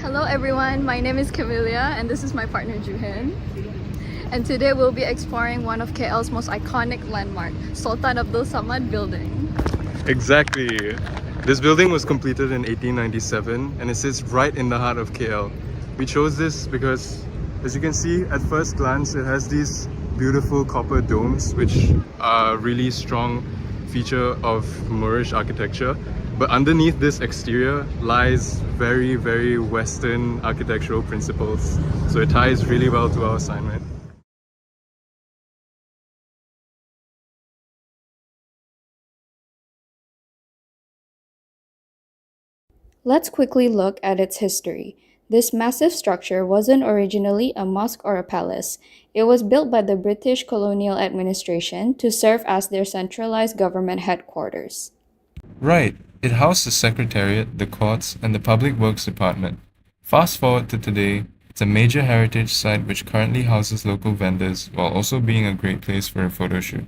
Hello everyone, my name is Camelia and this is my partner Juhin. And today we'll be exploring one of KL's most iconic landmark, Sultan Abdul building. Exactly. This building was completed in 1897 and it sits right in the heart of KL. We chose this because, as you can see at first glance, it has these beautiful copper domes which are a really strong feature of Moorish architecture. But underneath this exterior lies very, very Western architectural principles. So it ties really well to our assignment. Let's quickly look at its history. This massive structure wasn't originally a mosque or a palace. It was built by the British colonial administration to serve as their centralized government headquarters. Right, it housed the Secretariat, the courts, and the Public Works Department. Fast forward to today, it's a major heritage site which currently houses local vendors while also being a great place for a photo shoot.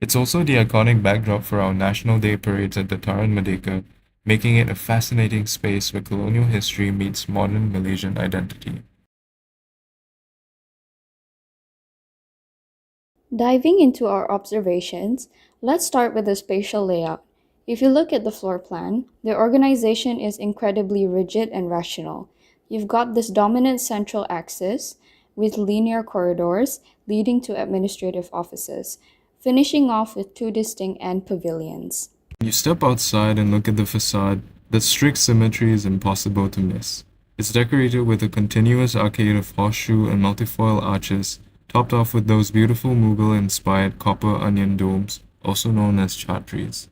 It's also the iconic backdrop for our National Day parades at Dataran Merdeka, making it a fascinating space where colonial history meets modern Malaysian identity. Diving into our observations, let's start with the spatial layout. If you look at the floor plan, the organization is incredibly rigid and rational. You've got this dominant central axis with linear corridors leading to administrative offices, finishing off with two distinct end pavilions. When you step outside and look at the facade, the strict symmetry is impossible to miss. It's decorated with a continuous arcade of horseshoe and multifoil arches, topped off with those beautiful Mughal-inspired copper onion domes, also known as chatris.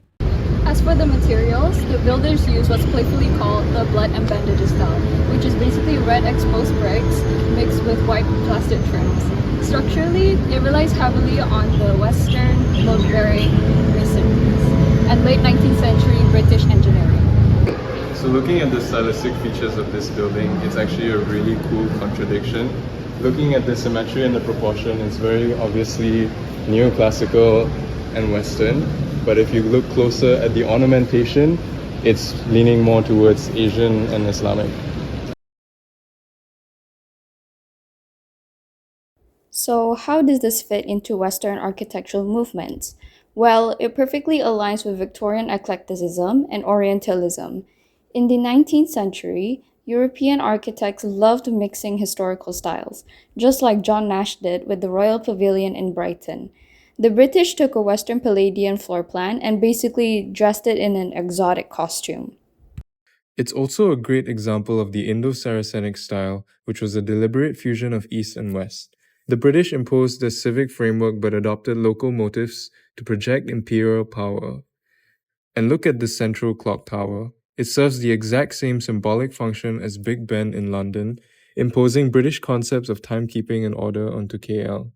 As for the materials, the builders used what's playfully called the blood and bandages style, which is basically red exposed bricks mixed with white plastic trims. Structurally, it relies heavily on the Western load-bearing masonries and late 19th century British engineering. So looking at the stylistic features of this building, it's actually a really cool contradiction. Looking at the symmetry and the proportion, it's very obviously neoclassical and Western. But if you look closer at the ornamentation, it's leaning more towards Asian and Islamic. So, how does this fit into Western architectural movements? Well, it perfectly aligns with Victorian eclecticism and Orientalism. In the 19th century, European architects loved mixing historical styles, just like John Nash did with the Royal Pavilion in Brighton. The British took a Western Palladian floor plan and basically dressed it in an exotic costume. It's also a great example of the Indo-Saracenic style, which was a deliberate fusion of East and West. The British imposed a civic framework but adopted local motifs to project imperial power. And look at the central clock tower. It serves the exact same symbolic function as Big Ben in London, imposing British concepts of timekeeping and order onto KL.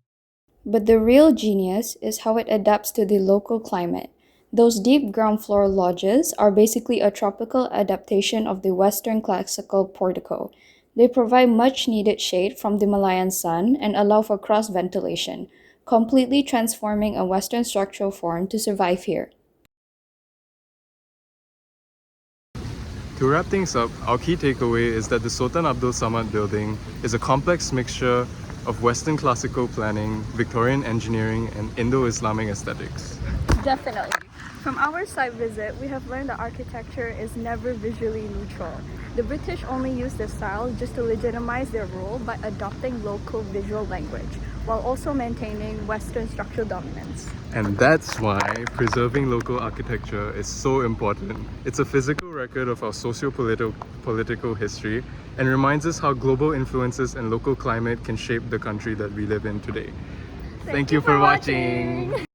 But the real genius is how it adapts to the local climate. Those deep ground floor lodges are basically a tropical adaptation of the Western classical portico. They provide much needed shade from the Malayan sun and allow for cross ventilation, completely transforming a Western structural form to survive here. To wrap things up, our key takeaway is that the Sultan Abdul Samad building is a complex mixture of Western classical planning, Victorian engineering, and Indo-Islamic aesthetics. Definitely. From our site visit, we have learned that architecture is never visually neutral. The British only used this style just to legitimize their rule by adopting local visual language, while also maintaining Western structural dominance. And that's why preserving local architecture is so important. It's a physical record of our socio-political history and reminds us how global influences and local climate can shape the country that we live in today. Thank you for watching!